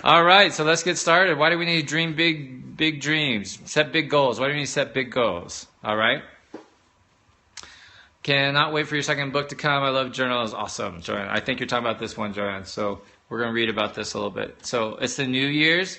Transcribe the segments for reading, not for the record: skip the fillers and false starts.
All right, so let's get started. Why do we need to dream big dreams? Set big goals. Why do we need to set big goals? All right. Cannot wait for your second book to come. I love journals. Awesome, Joanne. I think you're talking about this one, Joanne. So we're going to read about this a little bit. So it's the New Year's.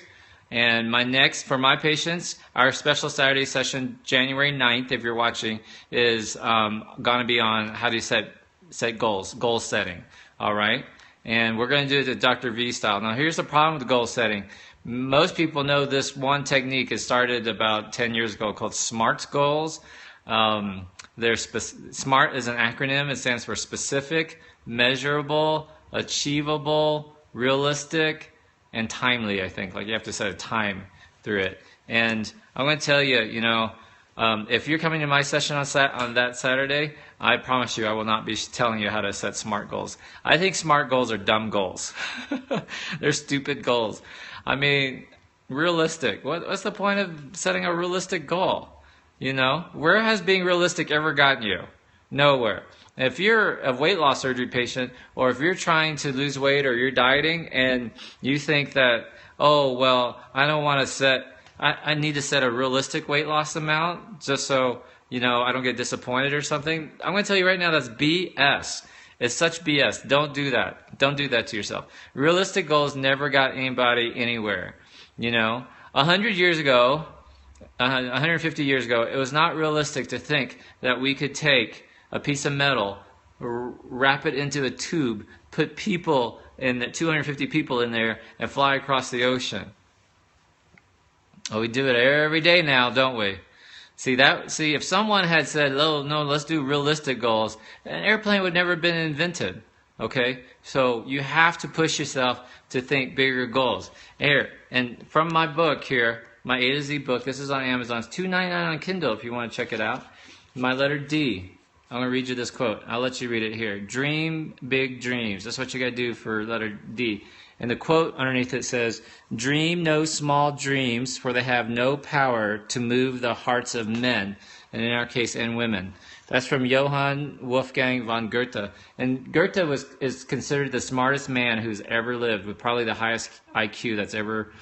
And for my patients, our special Saturday session, January 9th, if you're watching, is going to be on how to set goals, goal setting. All right. And we're going to do it the Dr. V style. Now, here's the problem with goal setting. Most people know this one technique. It started about 10 years ago called SMART goals. SMART is an acronym. It stands for specific, measurable, achievable, realistic, and timely, I think. Like you have to set a time through it. And I'm going to tell you, if you're coming to my session on that Saturday, I promise you I will not be telling you how to set SMART goals. I think SMART goals are dumb goals. They're stupid goals. I mean, realistic. What's the point of setting a realistic goal? Where has being realistic ever gotten you? Nowhere. If you're a weight loss surgery patient, or if you're trying to lose weight or you're dieting and you think that, oh, well, I don't want to I need to set a realistic weight loss amount just so, I don't get disappointed or something. I'm going to tell you right now, that's BS. It's such BS. Don't do that. Don't do that to yourself. Realistic goals never got anybody anywhere. 100 years ago, 150 years ago, it was not realistic to think that we could take a piece of metal, wrap it into a tube, put 250 people in there, and fly across the ocean. Oh, we do it every day now, don't we? See, if someone had said, oh, no, let's do realistic goals, an airplane would never have been invented, okay? So you have to push yourself to think bigger goals. Here, and from my book here, my A to Z book, this is on Amazon. It's $2.99 on Kindle if you want to check it out. My letter D. I'm going to read you this quote. I'll let you read it here. Dream big dreams. That's what you got to do for letter D. And the quote underneath it says, dream no small dreams, for they have no power to move the hearts of men, and in our case, and women. That's from Johann Wolfgang von Goethe. And Goethe is considered the smartest man who's ever lived, with probably the highest IQ that's ever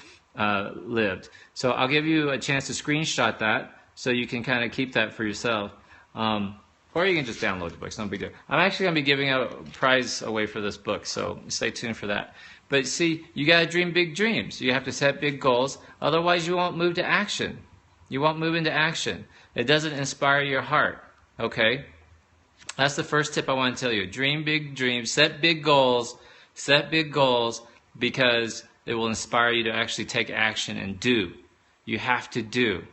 lived. So I'll give you a chance to screenshot that so you can kind of keep that for yourself. Or you can just download the book. It's no big deal. I'm actually going to be giving a prize away for this book, so stay tuned for that. But see, you got to dream big dreams. You have to set big goals. Otherwise, you won't move to action. You won't move into action. It doesn't inspire your heart, okay? That's the first tip I want to tell you. Dream big dreams. Set big goals. Set big goals because it will inspire you to actually take action and do. You have to do,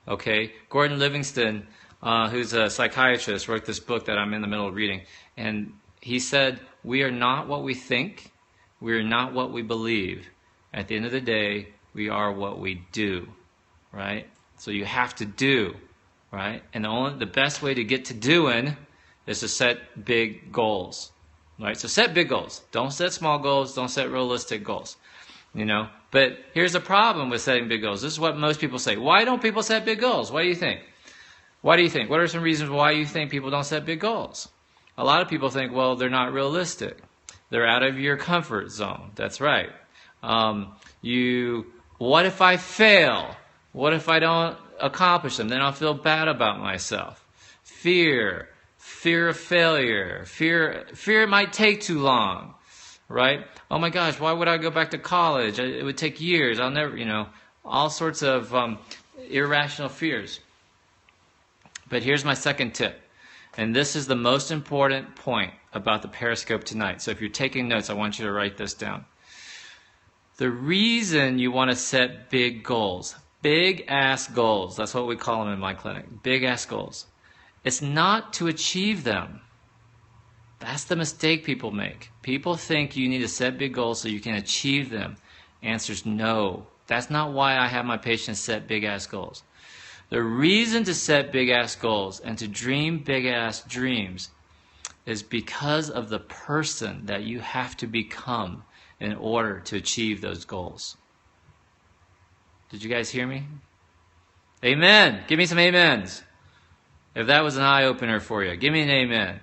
okay? Gordon Livingston, who's a psychiatrist, wrote this book that I'm in the middle of reading. And he said, we are not what we think. We are not what we believe. At the end of the day, we are what we do, right? So you have to do, right? And the best way to get to doing is to set big goals, right? So set big goals. Don't set small goals. Don't set realistic goals, But here's the problem with setting big goals. This is what most people say. Why don't people set big goals? What do you think? Why do you think? What are some reasons why you think people don't set big goals? A lot of people think, well, they're not realistic. They're out of your comfort zone. That's right. What if I fail? What if I don't accomplish them? Then I'll feel bad about myself. Fear of failure. Fear it might take too long, right? Oh my gosh, why would I go back to college? It would take years. I'll never, all sorts of irrational fears. But here's my second tip. And this is the most important point about the Periscope tonight. So if you're taking notes, I want you to write this down. The reason you want to set big goals, big-ass goals, that's what we call them in my clinic, big-ass goals, it's not to achieve them. That's the mistake people make. People think you need to set big goals so you can achieve them. Answer's no. That's not why I have my patients set big-ass goals. The reason to set big-ass goals and to dream big-ass dreams is because of the person that you have to become in order to achieve those goals. Did you guys hear me? Amen. Give me some amens. If that was an eye-opener for you, give me an amen.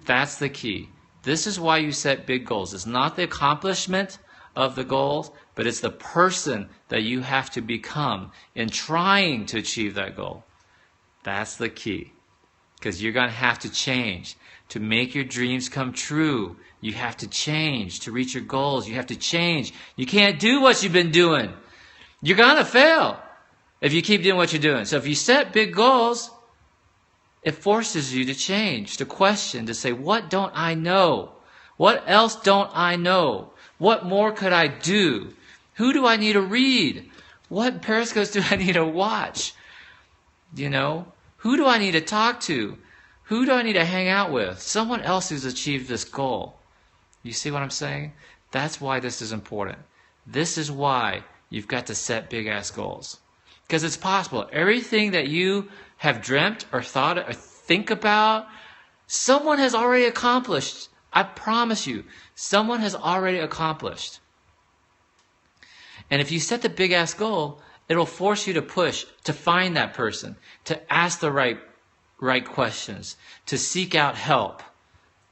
That's the key. This is why you set big goals. It's not the accomplishment of the goals, but it's the person that you have to become in trying to achieve that goal. That's the key. Because you're going to have to change. To make your dreams come true, you have to change. To reach your goals, you have to change. You can't do what you've been doing. You're going to fail if you keep doing what you're doing. So if you set big goals, it forces you to change, to question, to say, what don't I know? What else don't I know? What more could I do? Who do I need to read? What periscopes do I need to watch? You know, who do I need to talk to? Who do I need to hang out with? Someone else who's achieved this goal. You see what I'm saying? That's why this is important. This is why you've got to set big-ass goals. Because it's possible. Everything that you have dreamt or thought or think about, someone has already accomplished. I promise you, someone has already accomplished. And if you set the big-ass goal, it'll force you to push, to find that person, to ask the right questions, to seek out help,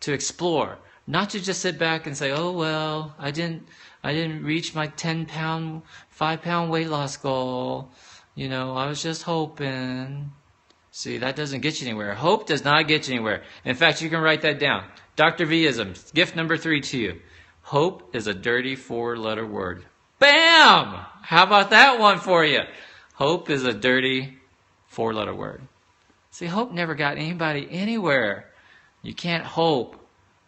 to explore. Not to just sit back and say, oh, well, I didn't reach my 10-pound, 5-pound weight loss goal. You know, I was just hoping. See, that doesn't get you anywhere. Hope does not get you anywhere. In fact, you can write that down. Dr. Vism, gift number 3 to you. Hope is a dirty 4-letter word. Bam! How about that one for you? Hope is a dirty 4-letter word. See, hope never got anybody anywhere. You can't hope.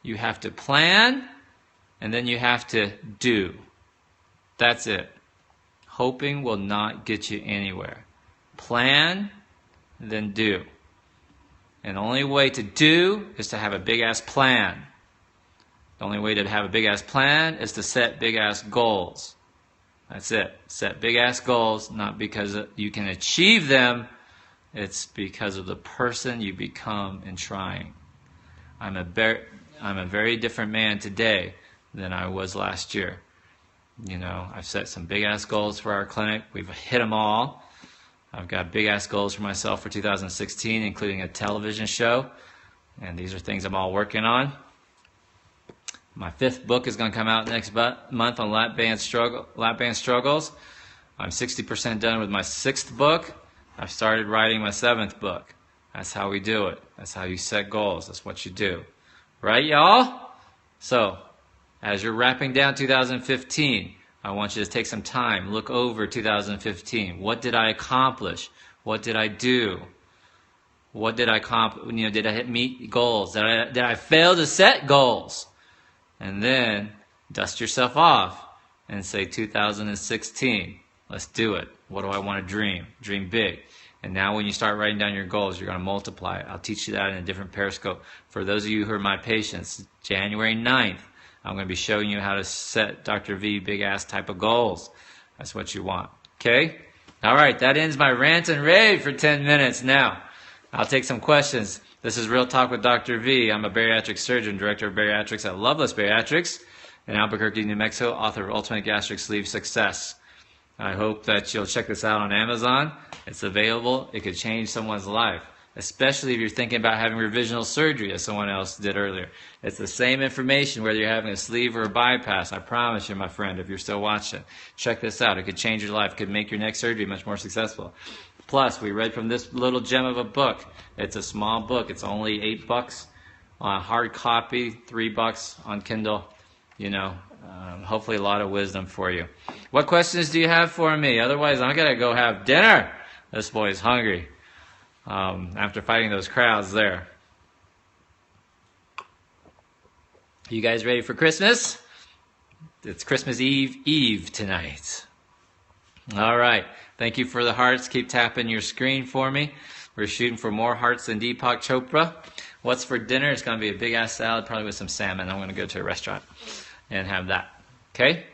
You have to plan, and then you have to do. That's it. Hoping will not get you anywhere. Plan, then do. And the only way to do is to have a big-ass plan. The only way to have a big-ass plan is to set big-ass goals. That's it. Set big-ass goals, not because you can achieve them. It's because of the person you become in trying. I'm a very different man today than I was last year. You know, I've set some big-ass goals for our clinic. We've hit them all. I've got big-ass goals for myself for 2016, including a television show. And these are things I'm all working on. My 5th book is going to come out next month on lap band struggles. I'm 60% done with my 6th book. I've started writing my 7th book. That's how we do it. That's how you set goals. That's what you do. Right, y'all? So, as you're wrapping down 2015, I want you to take some time, look over 2015. What did I accomplish? What did I do? What did I accomplish? You know, did I meet goals? Did I fail to set goals? And then dust yourself off and say 2016. Let's do it. What do I want to dream? Dream big. And now when you start writing down your goals, you're going to multiply it. I'll teach you that in a different periscope. For those of you who are my patients, January 9th, I'm going to be showing you how to set Dr. V big-ass type of goals. That's what you want. Okay? All right, that ends my rant and rave for 10 minutes. Now, I'll take some questions. This is Real Talk with Dr. V. I'm a bariatric surgeon, director of bariatrics at Loveless Bariatrics in Albuquerque, New Mexico, author of Ultimate Gastric Sleeve Success. I hope that you'll check this out on Amazon. It's available. It could change someone's life, especially if you're thinking about having revisional surgery, as someone else did earlier. It's the same information whether you're having a sleeve or a bypass. I promise you, my friend, if you're still watching, check this out. It could change your life. It could make your next surgery much more successful. Plus, we read from this little gem of a book. It's a small book. It's only $8 on hard copy, $3 on Kindle. You know, hopefully a lot of wisdom for you. What questions do you have for me? Otherwise, I'm going to go have dinner. This boy's hungry after fighting those crowds there. You guys ready for Christmas? It's Christmas Eve tonight. All right. Thank you for the hearts. Keep tapping your screen for me. We're shooting for more hearts than Deepak Chopra. What's for dinner? It's going to be a big-ass salad, probably with some salmon. I'm going to go to a restaurant and have that. Okay?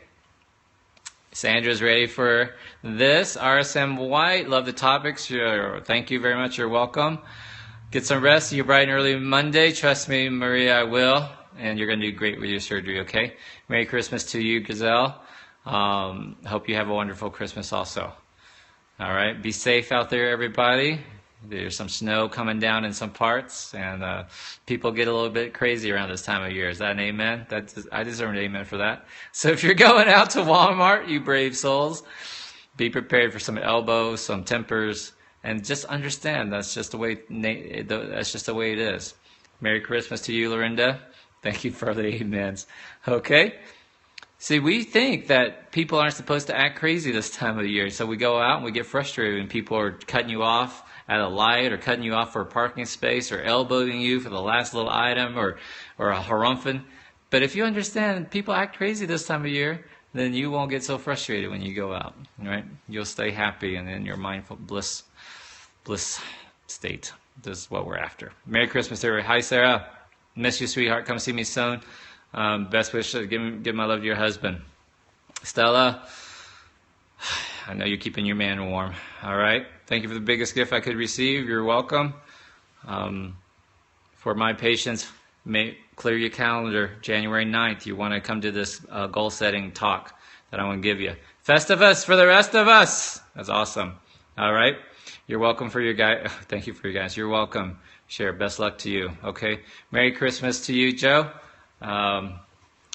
Sandra's ready for this. RSM White, love the topics. Thank you very much. You're welcome. Get some rest. You're bright and early Monday. Trust me, Maria, I will. And you're going to do great with your surgery, okay? Merry Christmas to you, Gazelle. Hope you have a wonderful Christmas also. All right. Be safe out there, everybody. There's some snow coming down in some parts, and people get a little bit crazy around this time of year. Is that an amen? I deserve an amen for that. So if you're going out to Walmart, you brave souls, be prepared for some elbows, some tempers, and just understand that's just the way it is. Merry Christmas to you, Lorinda. Thank you for the amens. Okay. See, we think that people aren't supposed to act crazy this time of the year, so we go out and we get frustrated when people are cutting you off at a light or cutting you off for a parking space or elbowing you for the last little item or a harumphin'. But if you understand people act crazy this time of year, then you won't get so frustrated when you go out, right? You'll stay happy and in your mindful bliss state. This is what we're after. Merry Christmas, everybody. Hi, Sarah. Miss you, sweetheart. Come see me soon. Best wishes. Give my love to your husband. Stella, I know you're keeping your man warm. All right. Thank you for the biggest gift I could receive. You're welcome. For my patients, clear your calendar. January 9th, you want to come to this goal-setting talk that I want to give you. Festivus for the rest of us. That's awesome. All right. You're welcome for your guy. Thank you for your guys. You're welcome. Share. Best luck to you. Okay. Merry Christmas to you, Joe.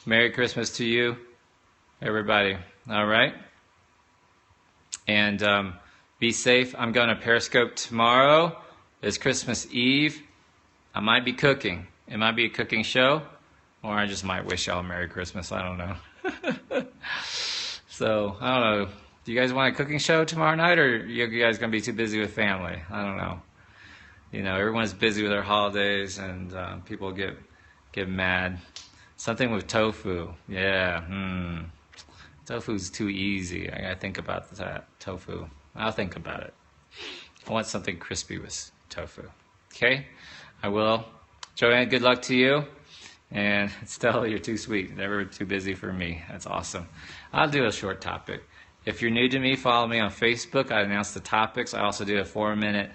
Merry Christmas to you, everybody. All right. And be safe. I'm going to Periscope tomorrow. It's Christmas Eve. I might be cooking. It might be a cooking show, or I just might wish y'all a Merry Christmas. I don't know. So, I don't know. Do you guys want a cooking show tomorrow night, or are you guys going to be too busy with family? I don't know. You know, everyone's busy with their holidays, and people get mad. Something with tofu. Yeah. Tofu's too easy. I got to think about that. Tofu. I'll think about it. I want something crispy with tofu. Okay? I will. Joanne, good luck to you. And Stella, you're too sweet. Never too busy for me. That's awesome. I'll do a short topic. If you're new to me, follow me on Facebook. I announce the topics. I also do a 4-minute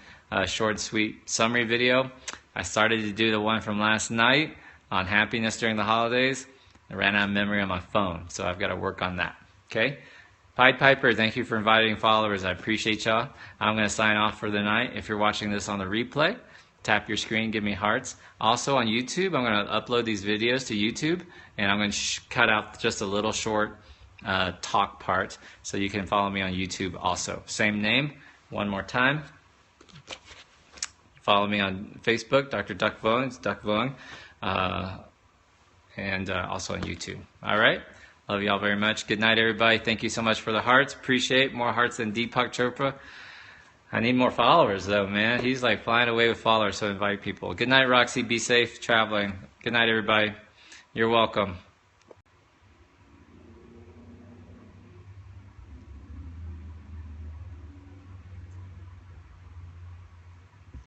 short and sweet summary video. I started to do the one from last night on happiness during the holidays. I ran out of memory on my phone, so I've got to work on that. Okay? Pied Piper, thank you for inviting followers. I appreciate y'all. I'm going to sign off for the night. If you're watching this on the replay, tap your screen, give me hearts. Also on YouTube, I'm going to upload these videos to YouTube, and I'm going to cut out just a little short talk part so you can follow me on YouTube also. Same name, one more time. Follow me on Facebook, Dr. Duck Vuong. It's Duck Vuong. And also on YouTube. All right? Love you all very much. Good night, everybody. Thank you so much for the hearts. Appreciate more hearts than Deepak Chopra. I need more followers, though, man. He's like flying away with followers, so invite people. Good night, Roxy. Be safe traveling. Good night, everybody. You're welcome.